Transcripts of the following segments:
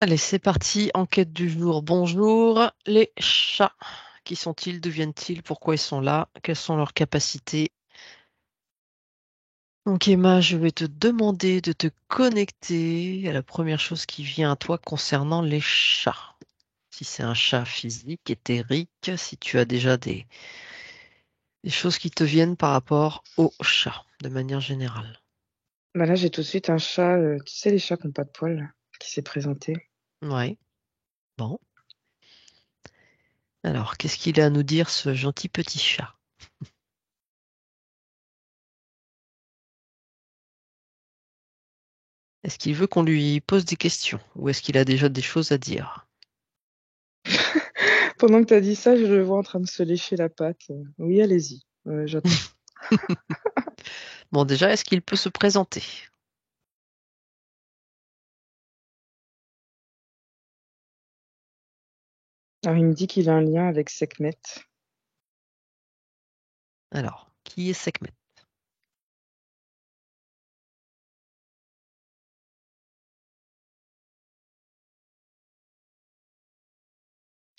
Allez, c'est parti. Enquête du jour. Bonjour. Les chats. Qui sont-ils? D'où viennent-ils? Pourquoi ils sont là? Quelles sont leurs capacités? Donc Emma, je vais te demander de te connecter à la première chose qui vient à toi concernant les chats. Si c'est un chat physique, éthérique, si tu as déjà des choses qui te viennent par rapport aux chats, de manière générale. Bah là, j'ai tout de suite un chat, tu sais, les chats qui n'ont pas de poils, là, qui s'est présenté. Ouais. Bon. Alors, qu'est-ce qu'il a à nous dire, ce gentil petit chat? Est-ce qu'il veut qu'on lui pose des questions ou est-ce qu'il a déjà des choses à dire? Pendant que tu as dit ça, je le vois en train de se lécher la patte. Oui, allez-y, j'attends. Bon, déjà, est-ce qu'il peut se présenter? Alors, il me dit qu'il a un lien avec Sekhmet. Alors, qui est Sekhmet?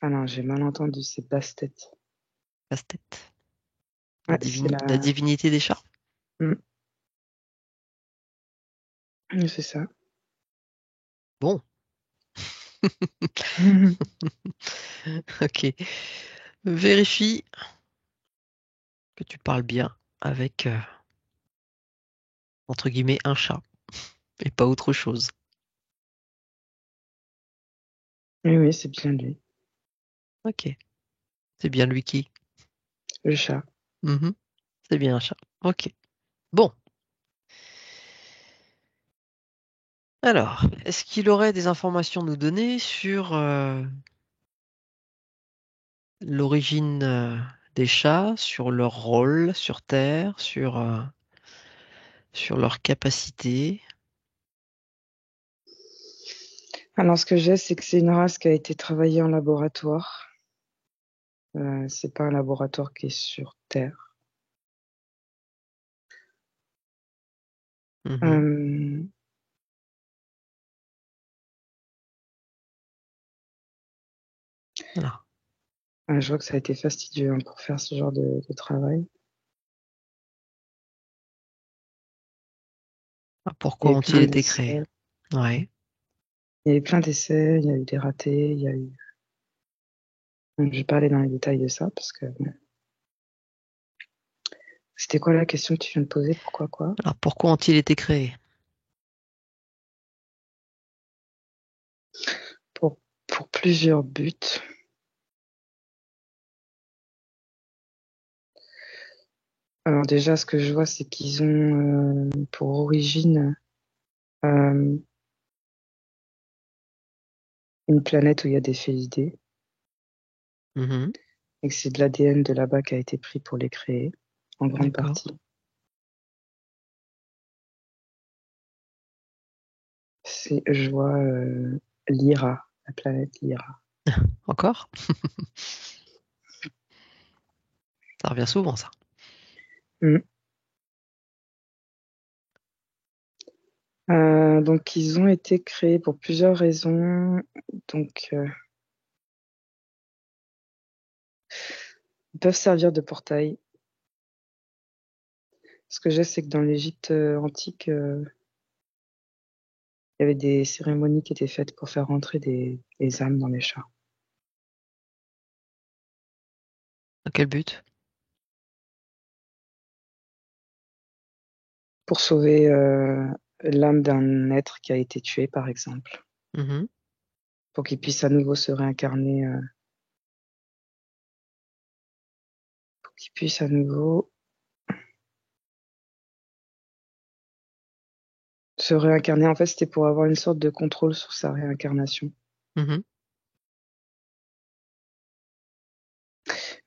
Ah non, j'ai mal entendu, c'est Bastet. Casse-tête. Ouais, c'est La la... divinité des chats? Hmm, c'est ça. Bon, ok. Vérifie que tu parles bien avec, entre guillemets, un chat et pas autre chose. Oui, oui, c'est bien lui, Ok, c'est bien lui qui. le chat. Mhm, c'est bien un chat. Ok. Bon, alors, est-ce qu'il aurait des informations à nous donner sur l'origine des chats, sur leur rôle sur Terre, sur leurs capacités? Alors, ce que j'ai, c'est que c'est une race qui a été travaillée en laboratoire. C'est pas un laboratoire qui est sur Terre. Mhm. Euh, Voilà. je vois que ça a été fastidieux hein, pour faire ce genre de travail. Ah, Il y pourquoi a eu ont-ils plein été créés? d'essais. Ouais. Il y a eu plein d'essais, il y a eu des ratés, il y a eu. Je vais pas aller dans les détails de ça parce que bon. C'était quoi la question que tu viens de poser? Pourquoi quoi? Alors pourquoi ont-ils été créés? Pour, pour plusieurs buts. Alors déjà, ce que je vois, c'est qu'ils ont pour origine euh, une planète où il y a des félidés Mhm. et que c'est de l'ADN de là-bas qui a été pris pour les créer, en grande D'accord. partie. Je vois Lyra, la planète Lyra. Encore? Ça revient souvent, ça. Mm. Donc, ils ont été créés pour plusieurs raisons. Donc, ils peuvent servir de portail. Ce que j'ai, c'est que dans l'Égypte antique, il y avait des cérémonies qui étaient faites pour faire rentrer des âmes dans les chats, Dans quel but? pour sauver l'âme d'un être qui a été tué, par exemple, Mhm. pour qu'il puisse à nouveau se réincarner, pour qu'il puisse à nouveau se réincarner. En fait, c'était pour avoir une sorte de contrôle sur sa réincarnation. Mhm.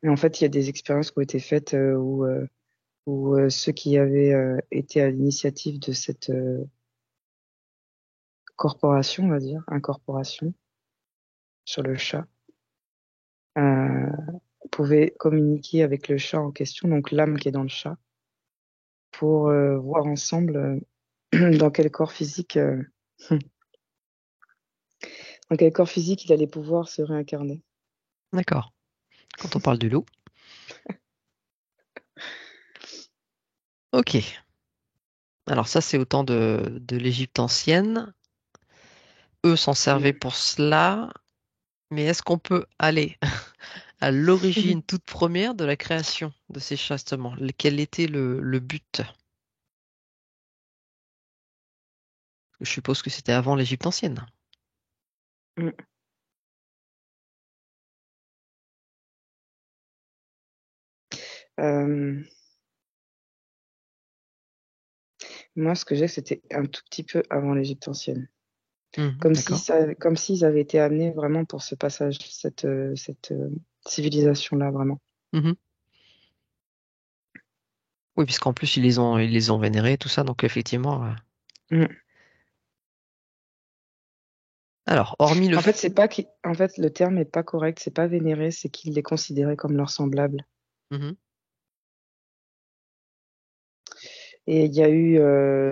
Mais en fait, il y a des expériences qui ont été faites où ceux qui avaient été à l'initiative de cette corporation, on va dire, incorporation sur le chat, euh, pouvaient communiquer avec le chat en question, donc l'âme qui est dans le chat, pour voir ensemble dans quel corps physique dans quel corps physique il allait pouvoir se réincarner. D'accord. Quand on parle du loup. Ok. Alors ça, c'est au temps de l'Égypte ancienne. Eux s'en servaient Mm. pour cela. Mais est-ce qu'on peut aller à l'origine toute première de la création de ces chastements? Quel était le but? Je suppose que c'était avant l'Égypte ancienne. Mm. Euh, Moi, ce que j'ai, c'était un tout petit peu avant l'Égypte ancienne. Mhm, Comme si d'accord. ça, comme s'ils avaient été amenés vraiment pour ce passage, cette civilisation-là, vraiment. Mhm. Oui, puisqu'en plus, ils les ont vénérés, tout ça. Donc, effectivement. Mm. Alors, hormis le... En fait, c'est pas en fait, le terme est pas correct, c'est pas vénérer, c'est qu'ils les considéraient comme leurs semblables. Mhm, Et il y a eu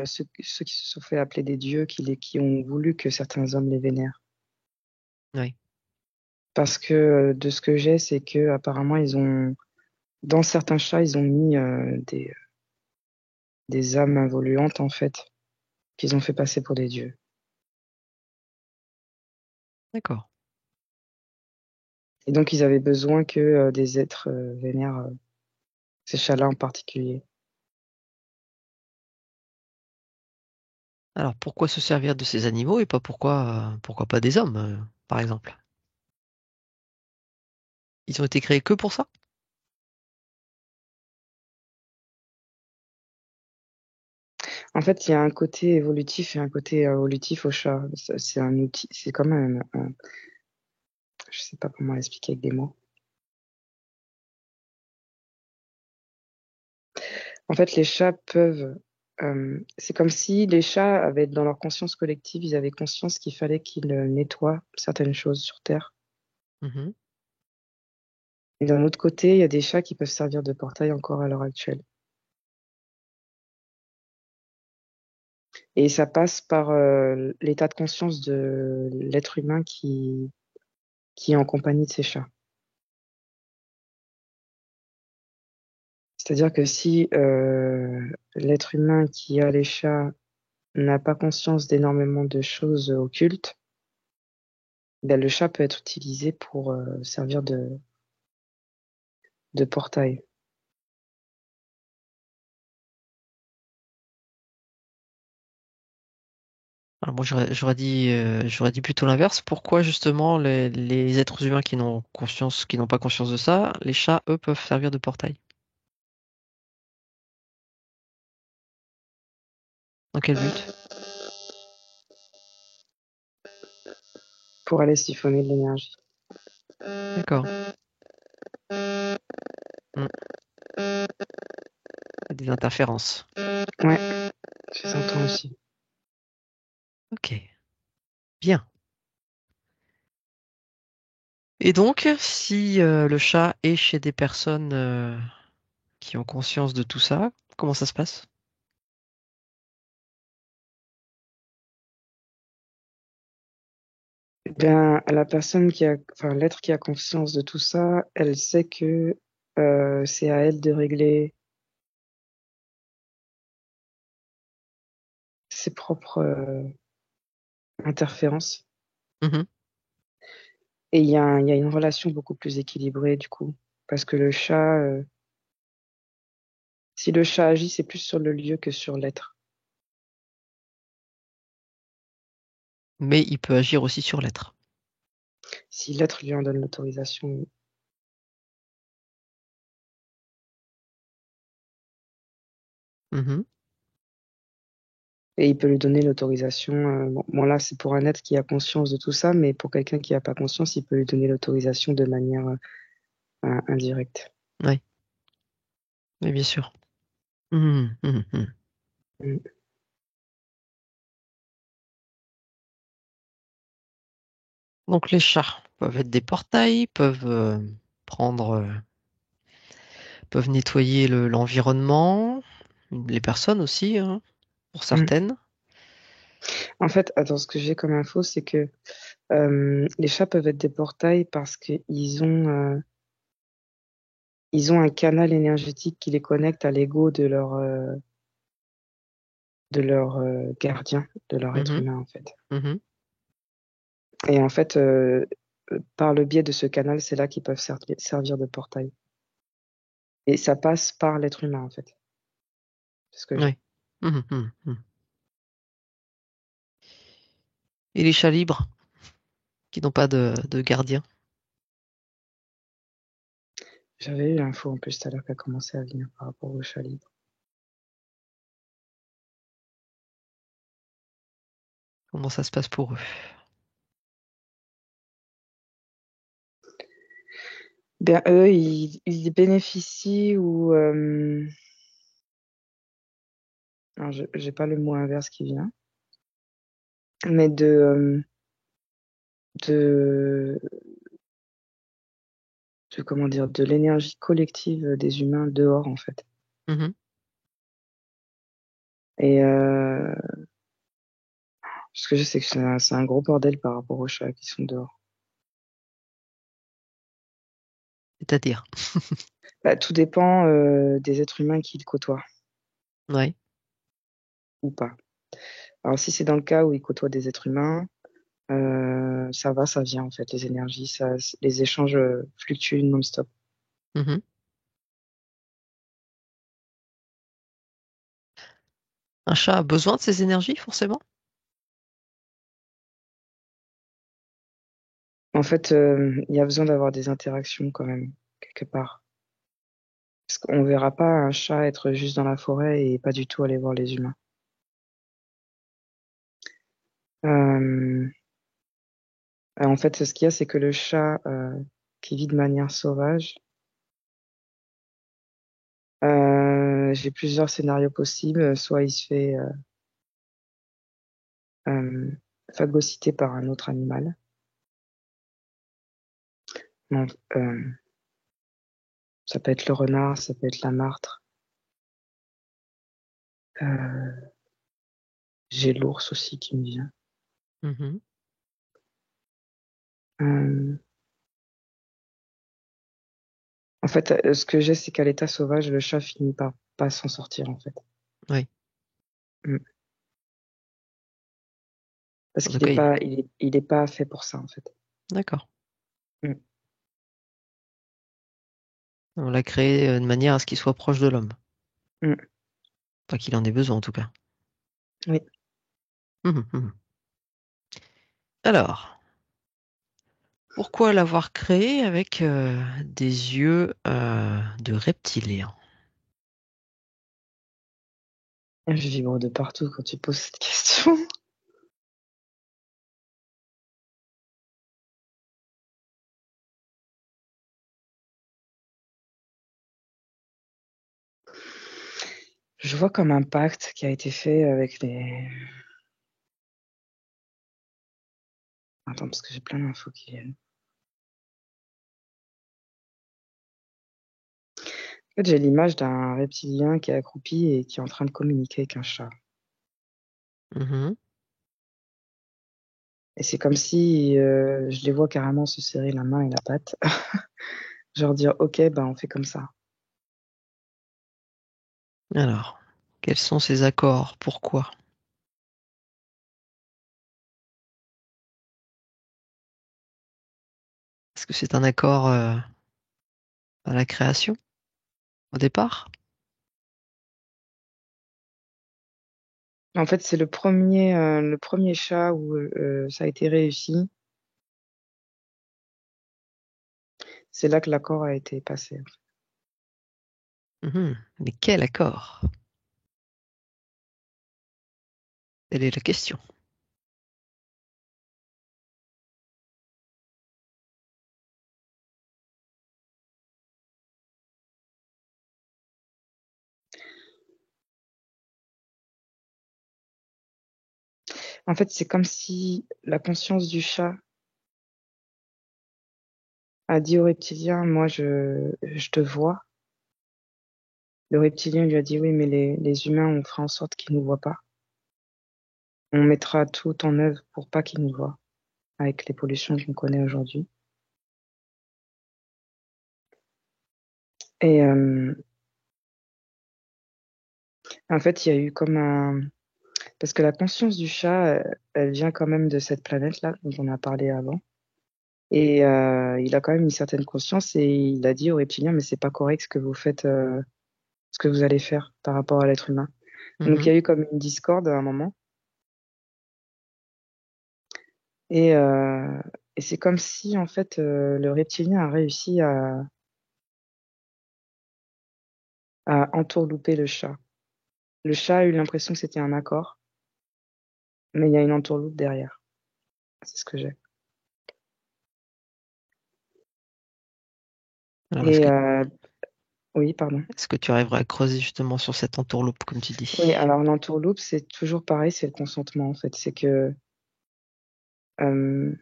ceux qui se sont fait appeler des dieux qui ont voulu que certains hommes les vénèrent. oui, Parce que de ce que j'ai, c'est que apparemment dans certains chats, ils ont mis des âmes involuantes en fait, qu'ils ont fait passer pour des dieux. d'accord. Et donc ils avaient besoin que des êtres vénèrent ces chats-là en particulier. Alors, pourquoi se servir de ces animaux et pas pourquoi pas des hommes, par exemple? Ils ont été créés que pour ça? En fait, il y a un côté évolutif et un côté évolutif au chat. C'est un outil, c'est comme je sais pas comment l'expliquer avec des mots. En fait, les chats peuvent. C'est comme si les chats avaient, dans leur conscience collective, ils avaient conscience qu'il fallait qu'ils nettoient certaines choses sur Terre. Mhm, Et d'un autre côté, il y a des chats qui peuvent servir de portail encore à l'heure actuelle. Et ça passe par l'état de conscience de l'être humain qui est en compagnie de ces chats. C'est-à-dire que si l'être humain qui a les chats n'a pas conscience d'énormément de choses occultes, ben, le chat peut être utilisé pour servir de portail. alors moi, j'aurais dit plutôt l'inverse. Pourquoi justement les êtres humains qui n'ont pas conscience de ça, les chats, eux, peuvent servir de portail? Dans quel but? Pour aller siphonner de l'énergie. D'accord. Hmm. Des interférences. Ouais, je les entends aussi. Ok, bien. Et donc, si le chat est chez des personnes qui ont conscience de tout ça, comment ça se passe? Eh bien, la personne enfin, l'être qui a conscience de tout ça, elle sait que c'est à elle de régler ses propres interférences. Mhm. Et il y a une relation beaucoup plus équilibrée du coup. Parce que si le chat agit, c'est plus sur le lieu que sur l'être. Mais il peut agir aussi sur l'être. Si l'être lui en donne l'autorisation. Mhm. Et il peut lui donner l'autorisation. Bon, là, c'est pour un être qui a conscience de tout ça, mais pour quelqu'un qui n'a pas conscience, il peut lui donner l'autorisation de manière indirecte. Oui, oui, bien sûr. Mhm, mhm, mhm. Mm. Donc les chats peuvent être des portails, prendre, peuvent nettoyer l'environnement, les personnes aussi, hein, pour Mm. certaines. En fait, attends, ce que j'ai comme info, c'est que les chats peuvent être des portails parce ils ont un canal énergétique qui les connecte à l'ego de leur gardien, de leur être Mhm, humain, en fait. mhm. Et en fait, par le biais de ce canal, c'est là qu'ils peuvent servir de portail. Et ça passe par l'être humain, en fait. C'est ce que j'ai. Oui. Mhm, mhm, mhm. Et les chats libres, qui n'ont pas de gardien, J'avais eu l'info en plus tout à l'heure qui a commencé à venir par rapport au chat libre. comment ça se passe pour eux? Bien, eux, ils bénéficient ou... alors, je j'ai pas le mot inverse qui vient, mais de, comment dire, de l'énergie collective des humains dehors, en fait. Mhm. Et ce que je sais que c'est un gros bordel par rapport aux chats qui sont dehors. C'est-à-dire. Bah, tout dépend des êtres humains qu'ils côtoient Ouais. ou pas. Alors, si c'est dans le cas où ils côtoient des êtres humains, ça va, ça vient, en fait, les énergies, les échanges fluctuent non-stop. Mhm. Un chat a besoin de ces énergies, forcément? En fait, il y a besoin d'avoir des interactions quand même, quelque part. Parce qu'on verra pas un chat être juste dans la forêt et pas du tout aller voir les humains. Euh, En fait, ce qu'il y a, c'est que le chat qui vit de manière sauvage, j'ai plusieurs scénarios possibles. Soit il se fait euh, phagocyter par un autre animal. Non, ça peut être le renard, ça peut être la martre. Euh, j'ai l'ours aussi qui me vient. Mhm. Euh, En fait, ce que j'ai, c'est qu'à l'état sauvage, le chat finit par pas s'en sortir, en fait. Oui. Mm. Parce En tout qu'il est cas, pas, il est pas fait pour ça, en fait. d'accord. Mm. On l'a créé de manière à ce qu'il soit proche de l'homme. Mm. Pas qu'il en ait besoin, en tout cas. Oui. Mhm, mhm. Alors, pourquoi l'avoir créé avec des yeux de reptilien? Je vibre de partout quand tu poses cette question. Je vois comme un pacte qui a été fait avec les... Attends, parce que j'ai plein d'infos qui viennent. En fait, j'ai l'image d'un reptilien qui est accroupi et qui est en train de communiquer avec un chat. Mhm. Et c'est comme si je les vois carrément se serrer la main et la patte. Genre dire, ok, ben on fait comme ça. Alors, quels sont ces accords? Pourquoi? Est-ce que c'est un accord à la création, au départ? En fait, c'est le premier chat où ça a été réussi. C'est là que l'accord a été passé. Mhm. Mais quel accord? Telle est la question. En fait, c'est comme si la conscience du chat a dit au reptilien, moi, je te vois. Le reptilien lui a dit, oui, mais les humains ont fait en sorte qu'ils ne nous voient pas. on mettra tout en œuvre pour pas qu'ils nous voient avec les pollutions qu'on connaît aujourd'hui. Et en fait, il y a eu comme un... Parce que la conscience du chat, elle vient quand même de cette planète-là dont on a parlé avant. Et il a quand même une certaine conscience et il a dit aux reptiliens, mais c'est pas correct ce que vous faites, ce que vous allez faire par rapport à l'être humain. Donc il y Mhm. a eu comme une discorde à un moment. Et, euh, et c'est comme si, en fait, le reptilien a réussi à entourlouper le chat. Le chat a eu l'impression que c'était un accord, mais il y a une entourloupe derrière. C'est ce que j'ai. Alors, Et oui, pardon. est-ce que tu arriveras à creuser justement sur cette entourloupe, comme tu Oui, dis? alors l'entourloupe, c'est toujours pareil, c'est le consentement, en fait. C'est que euh,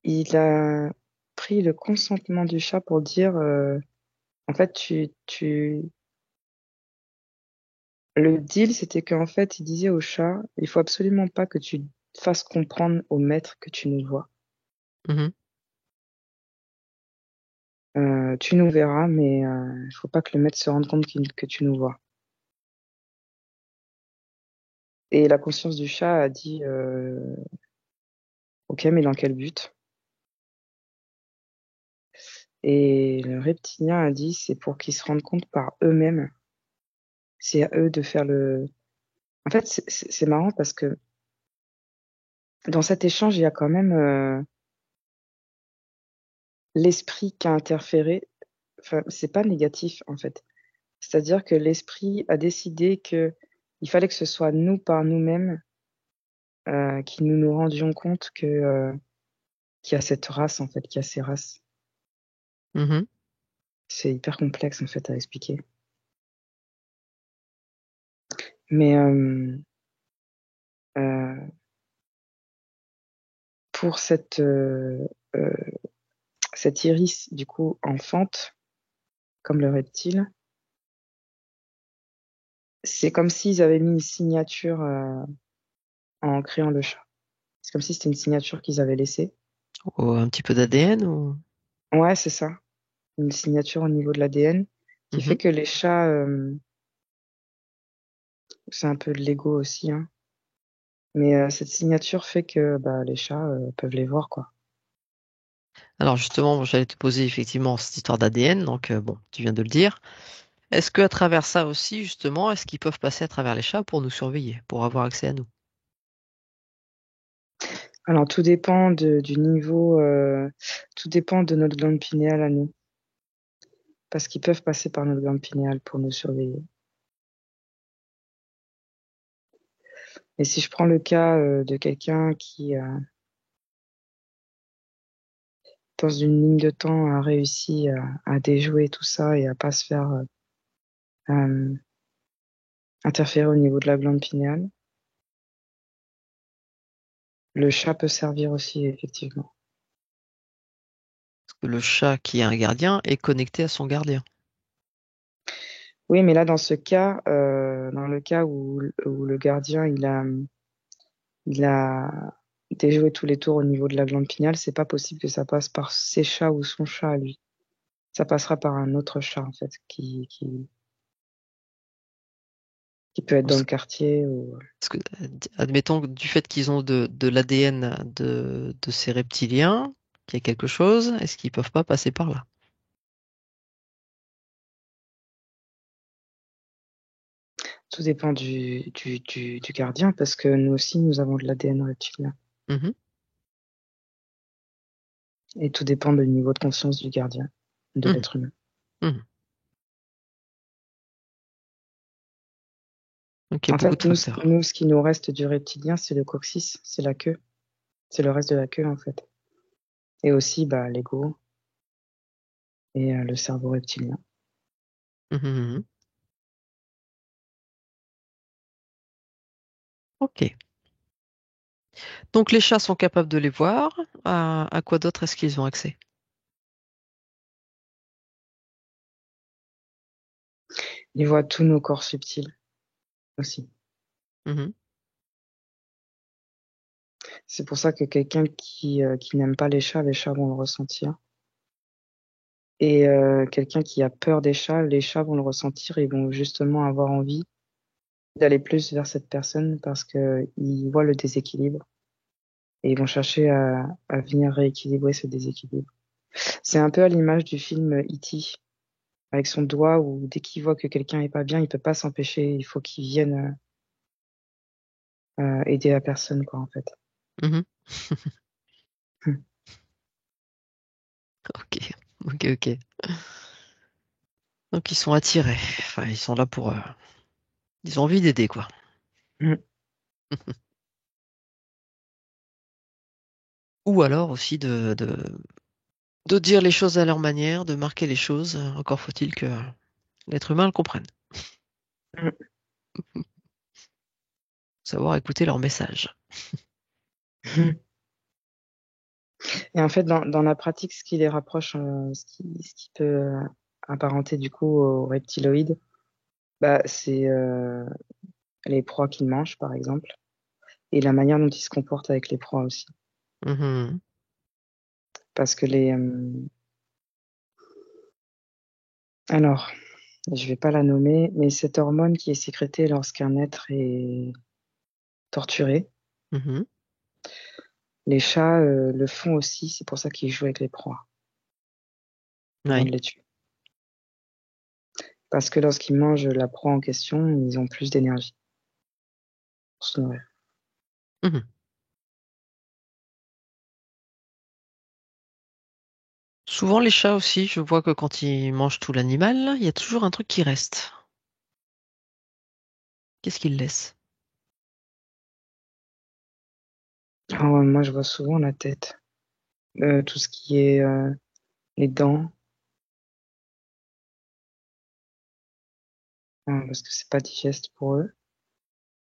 il a pris le consentement du chat pour dire, en fait, le deal, c'était qu'en fait, il disait au chat, il faut absolument pas que tu fasses comprendre au maître que tu nous vois. Mhm. Tu nous verras, mais il faut pas que le maître se rende compte que tu nous vois. Et la conscience du chat a dit, ok, mais dans quel but? Et le reptilien a dit, c'est pour qu'ils se rendent compte par eux-mêmes. C'est à eux de faire le... En fait, c'est marrant parce que dans cet échange, il y a quand même l'esprit qui a interféré. Enfin, c'est pas négatif, en fait. C'est-à-dire que l'esprit a décidé que il fallait que ce soit nous par nous-mêmes qui nous rendions compte que qu'il y a cette race, en fait, qu'il y a ces races. Mhm. C'est hyper complexe, en fait, à expliquer. Mais euh, pour euh, cette iris, du coup, enfante, comme le reptile, c'est comme s'ils avaient mis une signature en créant le chat. C'est comme si c'était une signature qu'ils avaient laissée. Ou un petit peu d'ADN ou... Ouais, c'est ça. Une signature au niveau de l'ADN qui fait Mhm. que les chats, c'est un peu de l'ego aussi, hein. Mais cette signature fait que bah, les chats peuvent les voir, quoi. Alors justement, j'allais te poser effectivement cette histoire d'ADN, donc bon, tu viens de le dire. Est-ce que à travers ça aussi, justement, est-ce qu'ils peuvent passer à travers les chats pour nous surveiller, pour avoir accès à nous? Alors, tout dépend du niveau, tout dépend de notre glande pinéale à nous, parce qu'ils peuvent passer par notre glande pinéale pour nous surveiller. Et si je prends le cas de quelqu'un qui, dans une ligne de temps, a réussi à déjouer tout ça et à pas se faire euh, interférer au niveau de la glande pinéale, le chat peut servir aussi, effectivement. Parce que le chat qui est un gardien est connecté à son gardien. Oui, mais là, dans ce cas, dans le cas où le gardien, il a déjoué tous les tours au niveau de la glande pinéale, c'est pas possible que ça passe par ses chats ou son chat à lui. Ça passera par un autre chat, en fait, qui peut être dans Parce le quartier ou... parce que, admettons que du fait qu'ils ont de l'ADN de ces reptiliens, qu'il y a quelque chose, est-ce qu'ils peuvent pas passer par là? Tout dépend du gardien, parce que nous aussi, nous avons de l'ADN reptilien. Mhm. Et tout dépend du niveau de conscience du gardien, de Mhm. l'être humain. Mhm. Donc il y a En beaucoup de fait, facteurs. nous, ce qui nous reste du reptilien, c'est le coccyx, c'est la queue. C'est le reste de la queue, en fait. Et aussi, bah, l'ego et le cerveau reptilien. Mhm, mhm. Ok. Donc les chats sont capables de les voir. À quoi d'autre est-ce qu'ils ont accès? Il voit tous nos corps subtils aussi. Mhm. C'est pour ça que quelqu'un qui n'aime pas les chats vont le ressentir. Et quelqu'un qui a peur des chats, les chats vont le ressentir et vont justement avoir envie d'aller plus vers cette personne parce que ils voient le déséquilibre et ils vont chercher à venir rééquilibrer ce déséquilibre. C'est un peu à l'image du film E.T. avec son doigt où dès qu'il voit que quelqu'un est pas bien, il peut pas s'empêcher, il faut qu'il vienne aider la personne, quoi, en fait. Mhm. Hmm. Ok, ok, ok. Donc ils sont attirés. Enfin, ils sont là pour. Ils ont envie d'aider, quoi. Hmm. Ou alors aussi de dire les choses à leur manière, de marquer les choses. Encore faut-il que l'être humain le comprenne. Hmm. Savoir écouter leur message. Hmm. Et en fait, dans la pratique, ce qui les rapproche, ce qui peut apparenter du coup aux reptiloïdes, bah, c'est les proies qu'ils mangent, par exemple, et la manière dont ils se comportent avec les proies aussi. Mhm. Parce que alors, je vais pas la nommer, mais cette hormone qui est sécrétée lorsqu'un être est torturé, Mhm. les chats le font aussi, c'est pour ça qu'ils jouent avec les proies avant de Oui. les tuer. Parce que lorsqu'ils mangent la proie en question, ils ont plus d'énergie pour se nourrir. Mhm. Souvent les chats aussi, je vois que quand ils mangent tout l'animal, il y a toujours un truc qui reste. Qu'est-ce qu'ils laissent? Alors, moi, je vois souvent la tête. Tout ce qui est les dents, parce que c'est pas digeste pour eux.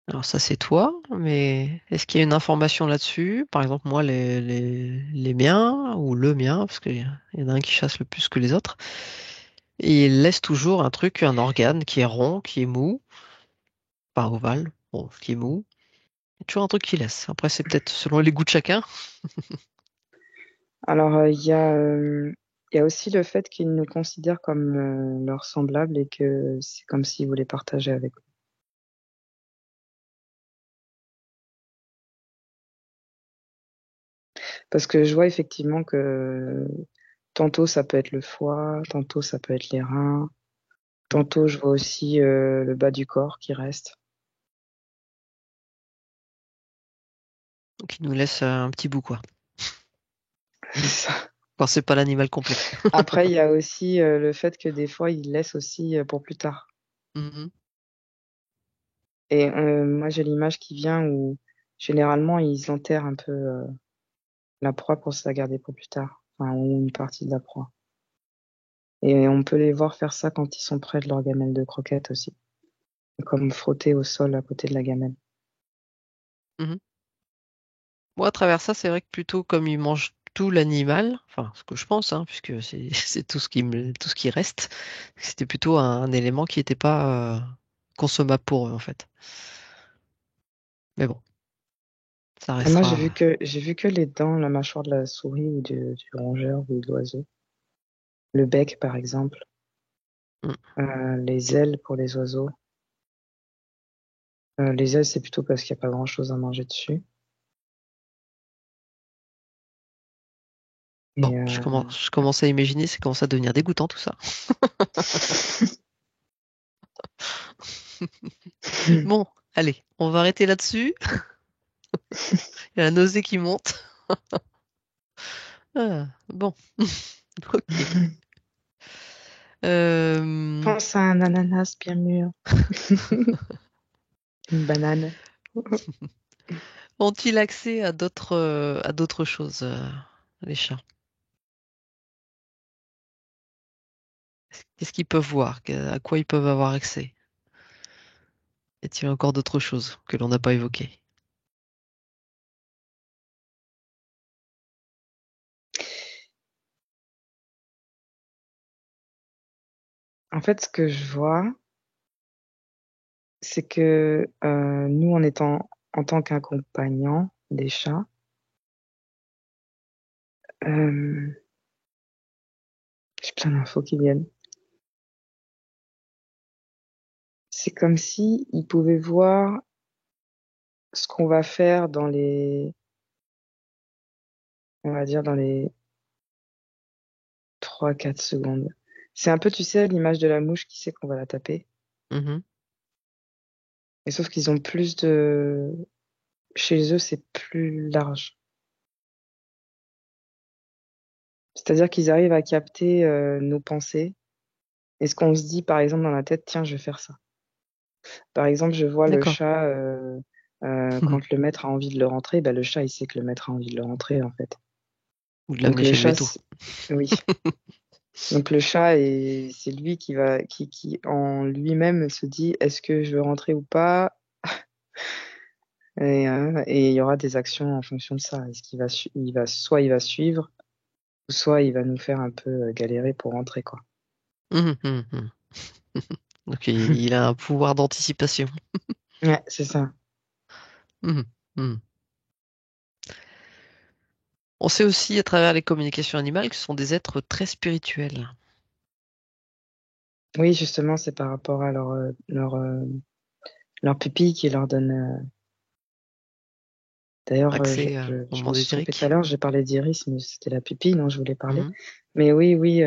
Alors ça c'est toi, mais est-ce qu'il y a une information là-dessus? Par exemple, moi, les miens, ou le mien, parce qu'il y en a un qui chasse le plus que les autres, et il laisse toujours un truc, un organe qui est rond, qui est mou, pas ovale, bon, qui est mou. Il y a toujours un truc qui laisse. Après, c'est peut-être selon les goûts de chacun. Alors, il y a aussi le fait qu'ils nous considèrent comme leurs semblables et que c'est comme s'ils voulaient partager avec nous. Parce que je vois effectivement que tantôt ça peut être le foie, tantôt ça peut être les reins, tantôt je vois aussi le bas du corps qui reste. Donc, il nous laisse un petit bout, quoi. C'est ça. Quand c'est pas l'animal complet. Après, il y a aussi le fait que des fois, ils laissent aussi pour plus tard. Mhm. Et moi, j'ai l'image qui vient où généralement, ils enterrent un peu la proie pour se la garder pour plus tard, enfin, ou une partie de la proie. Et on peut les voir faire ça quand ils sont près de leur gamelle de croquettes aussi, comme frotter au sol à côté de la gamelle. Mhm. Moi, à travers ça, c'est vrai que plutôt comme ils mangent tout l'animal, enfin, ce que je pense, hein, puisque c'est c'est tout ce qui reste, c'était plutôt un élément qui n'était pas consommable pour eux, en fait. Mais bon, ça Et moi, restera. j'ai vu que les dents, la mâchoire de la souris ou du rongeur ou de l'oiseau, le bec par exemple, Mm. les ailes pour les oiseaux. Les ailes, c'est plutôt parce qu'il n'y a pas grand-chose à manger dessus. Bon, Et je commence à imaginer, c'est commence à devenir dégoûtant tout ça. Bon, allez, on va arrêter là-dessus. Il y a la nausée qui monte. Ah, bon, ok. Euh, pense à un ananas bien mûr, une banane. Ont-ils accès à d'autres choses, les chats? Qu'est-ce qu'ils peuvent voir? À quoi ils peuvent avoir accès? Y a-t-il encore d'autres choses que l'on n'a pas évoquées? En fait, ce que je vois, c'est que nous, en tant qu'accompagnants des chats, j'ai plein d'infos qui viennent. C'est comme si ils pouvaient voir ce qu'on va faire on va dire, dans les 3, 4 secondes. C'est un peu, tu sais, l'image de la mouche qui sait qu'on va la taper. Mhm. Et sauf qu'ils ont chez eux, c'est plus large. C'est-à-dire qu'ils arrivent à capter nos pensées et ce qu'on se dit, par exemple, dans la tête, tiens, je vais faire ça. Par exemple, je vois le D'accord. chat, quand le maître a envie de le rentrer, bah, le chat, il sait que le maître a envie de le rentrer, en fait. Ou de Donc l'amener le chez le chat, veto. oui. Donc le chat, c'est lui qui en lui-même se dit, est-ce que je veux rentrer ou pas? Et il y aura des actions en fonction de ça. Est-ce soit il va suivre, ou soit il va nous faire un peu galérer pour rentrer, quoi. Mhm, mhm, mhm. Donc il a un pouvoir d'anticipation. Ouais, c'est ça. Mhm, mhm. On sait aussi à travers les communications animales que ce sont des êtres très spirituels. Oui, justement, c'est par rapport à leur pupille qui leur donne. D'ailleurs, Accès au je me monde suis trompée tout à éthérique. l'heure, j'ai parlé d'iris, mais c'était la pupille dont je voulais parler. Mhm, Mais oui, oui,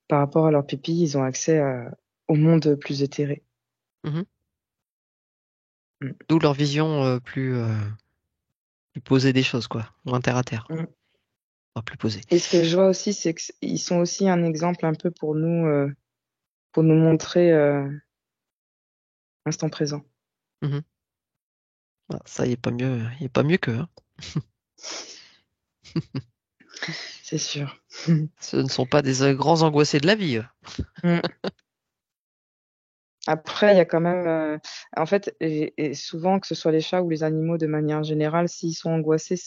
par rapport à leur pupille, ils ont accès au monde plus éthéré. mhm. Mm. D'où leur vision plus posée des choses, quoi. Moins terre à terre. Mm. Enfin, plus posée. Et ce que je vois aussi, c'est qu'ils sont aussi un exemple un peu pour nous montrer l'instant présent. Mhm. Ah, ça, il est pas mieux qu'eux, hein. C'est sûr. Ce ne sont pas des grands angoissés de la vie, eux. Mm. Après, il y a quand même, en fait, et souvent, que ce soit les chats ou les animaux de manière générale, s'ils sont angoissés,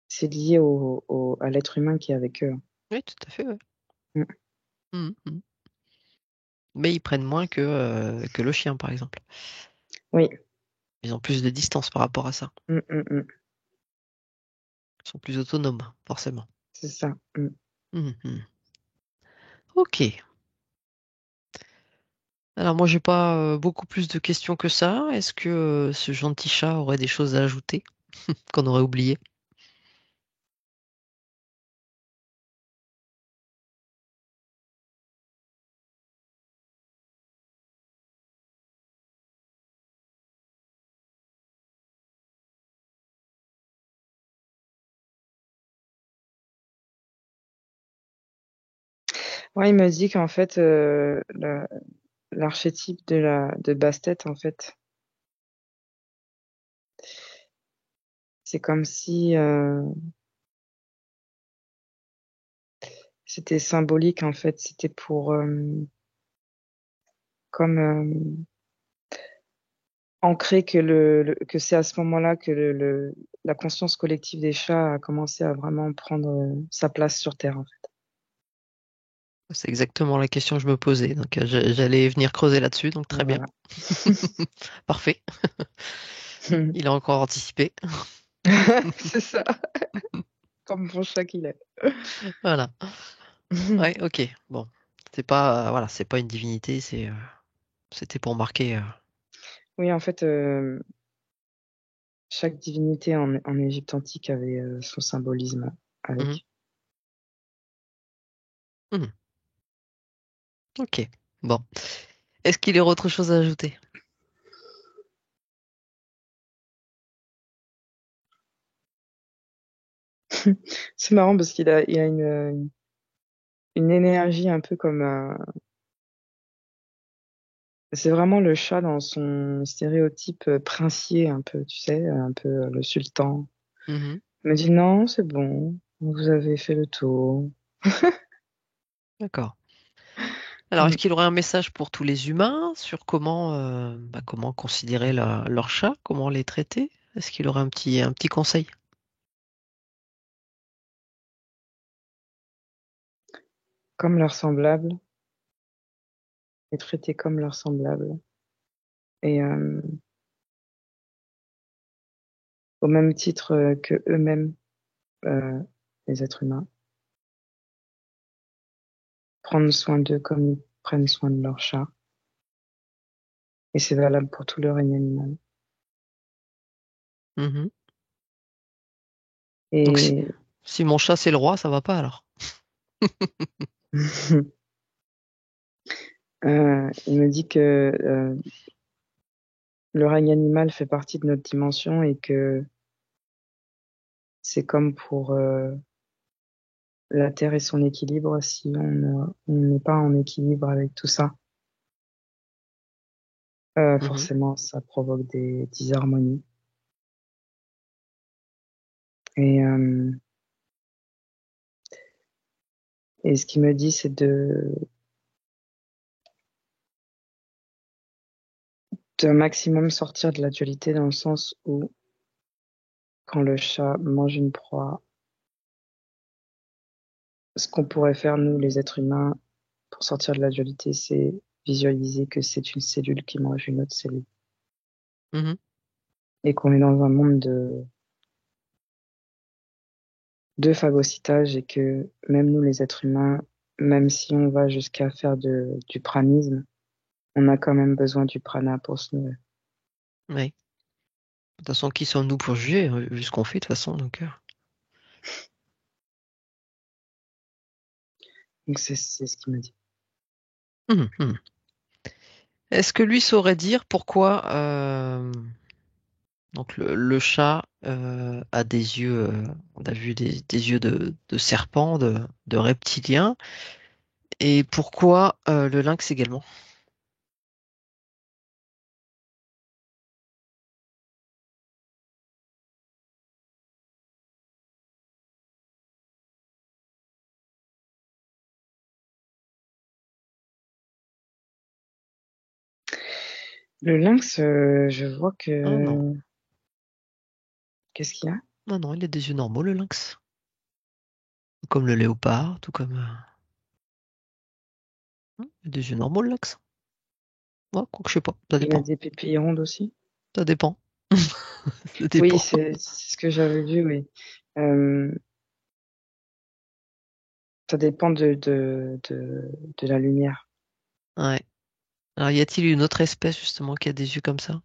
c'est lié à l'être humain qui est avec eux. Oui, tout à fait, ouais. Mm. Mhm, mhm. Mais ils prennent moins que le chien, par exemple. Oui. Ils ont plus de distance par rapport à ça. Mm, mm, mm. Ils sont plus autonomes, forcément. C'est ça. Mm. Mhm, mhm. Ok. Alors moi, j'ai pas beaucoup plus de questions que ça. Est-ce que ce gentil chat aurait des choses à ajouter qu'on aurait oubliées? Ouais, il me dit qu'en fait, l'archétype de Bastet, en fait, c'est comme si c'était symbolique, en fait. C'était pour comme ancrer que c'est à ce moment-là que la conscience collective des chats a commencé à vraiment prendre sa place sur Terre, en C'est exactement la question que je me posais. Donc j'allais venir creuser là-dessus. Donc fait. très bien. Voilà. Parfait. Il a encore anticipé. C'est ça, comme bon chat qu'il est. Voilà. Ouais, ok. Bon. C'est pas, voilà, c'est pas une divinité. C'était pour marquer. Oui, en fait, chaque divinité en Égypte antique avait son symbolisme Mhm, avec. mhm. Ok. Bon. Est-ce qu'il y aurait autre chose à ajouter? C'est marrant parce il a une énergie un peu comme c'est vraiment le chat dans son stéréotype princier un peu, tu sais, un peu le sultan. Mhm. Il me dit non, c'est bon, vous avez fait le tour. D'accord. Alors, est-ce Mm. qu'il aurait un message pour tous les humains sur comment considérer leur chat, comment les traiter? Est-ce qu'il aurait un petit conseil? Comme leurs semblables, et traités comme leurs semblables. Et au même titre que eux-mêmes, les êtres humains, prendre soin d'eux comme ils prennent soin de leur chat. Et c'est valable pour tout le règne animal. Mhm. Donc Et si mon chat c'est le roi, ça va pas alors. il me dit que le règne animal fait partie de notre dimension et que c'est comme pour la Terre et son équilibre. Si on n'est pas en équilibre avec tout ça, Mhm. forcément, ça provoque des disharmonies. Et, euh, et ce qu'il me dit, c'est de maximum sortir de la dualité dans le sens où quand le chat mange une proie, ce qu'on pourrait faire, nous, les êtres humains, pour sortir de la dualité, c'est visualiser que c'est une cellule qui mange une autre cellule Mhm. et qu'on est dans un monde de phagocytage et que même nous, les êtres humains, même si on va jusqu'à faire du pranisme, on a quand même besoin du prana pour se nourrir. Oui. De toute façon, qui sommes-nous pour juger, vu ce qu'on fait de toute façon, donc. Donc c'est ce qu'il me dit. Mhm. Mhm. Est-ce que lui saurait dire pourquoi donc le chat a des yeux, on a vu des yeux de serpent, de reptilien, et pourquoi le lynx également? Le lynx, je vois Ah non, que... Qu'est-ce qu'il y a? non, non, il a des yeux normaux, le lynx. Tout comme le léopard, tout comme. Il a des yeux normaux, le lynx. Ouais, quoi que je sais pas, ça Il a dépend. des pupilles rondes aussi? Ça dépend. Ça Oui, dépend. c'est ce que j'avais vu, oui. Euh, Ça dépend de la lumière. Ouais. Alors, y a-t-il une autre espèce justement qui a des yeux comme ça,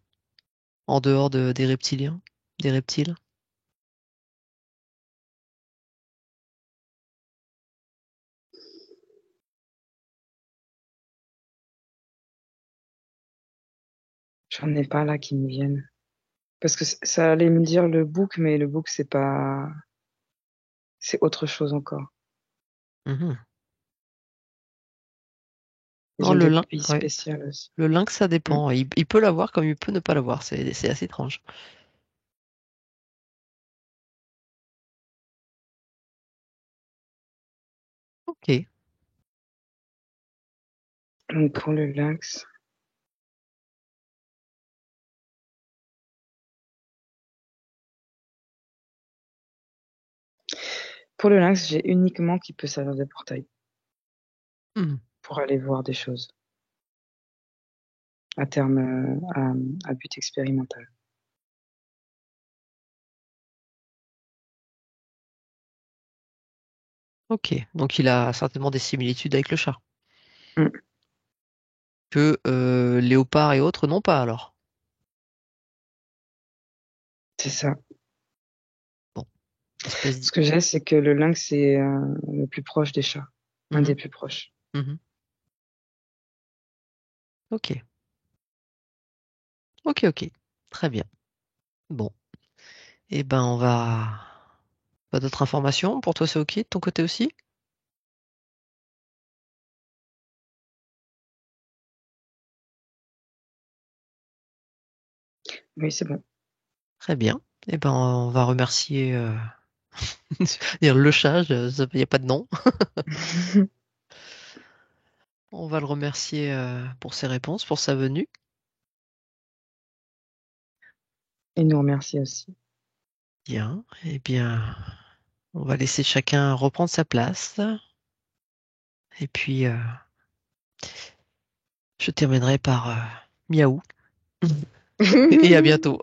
en dehors des reptiliens, des reptiles? J'en ai pas là qui me viennent. Parce que ça allait me dire le bouc, mais le bouc, c'est pas... C'est autre chose encore. Mhm. Ils Non, ont des pupilles ouais. spéciales aussi. Le lynx, ça Mm. dépend. Il peut l'avoir comme il peut ne pas l'avoir. C'est assez étrange. Ok. Donc pour le lynx... Pour le lynx, j'ai uniquement qui peut servir de portail Mhm. pour aller voir des choses à terme, à but expérimental. Ok. Donc il a certainement des similitudes avec le chat. Mm. Que léopard et autres n'ont pas alors. C'est ça. Bon, espèce. Ce que j'ai, c'est que le lynx est le plus proche des chats, un Mhm. des plus proches. Mhm. Ok. Ok, ok. Très bien. Bon. Eh ben on va. Pas d'autres informations? Pour toi, c'est ok? De ton côté aussi? Oui, c'est bon. Très bien. Eh ben on va remercier dire le chat, il n'y a pas de nom. On va le remercier pour ses réponses, pour sa venue. Et nous remercie aussi. Bien. Eh bien, on va laisser chacun reprendre sa place. Et puis, Je terminerai par miaou et à bientôt.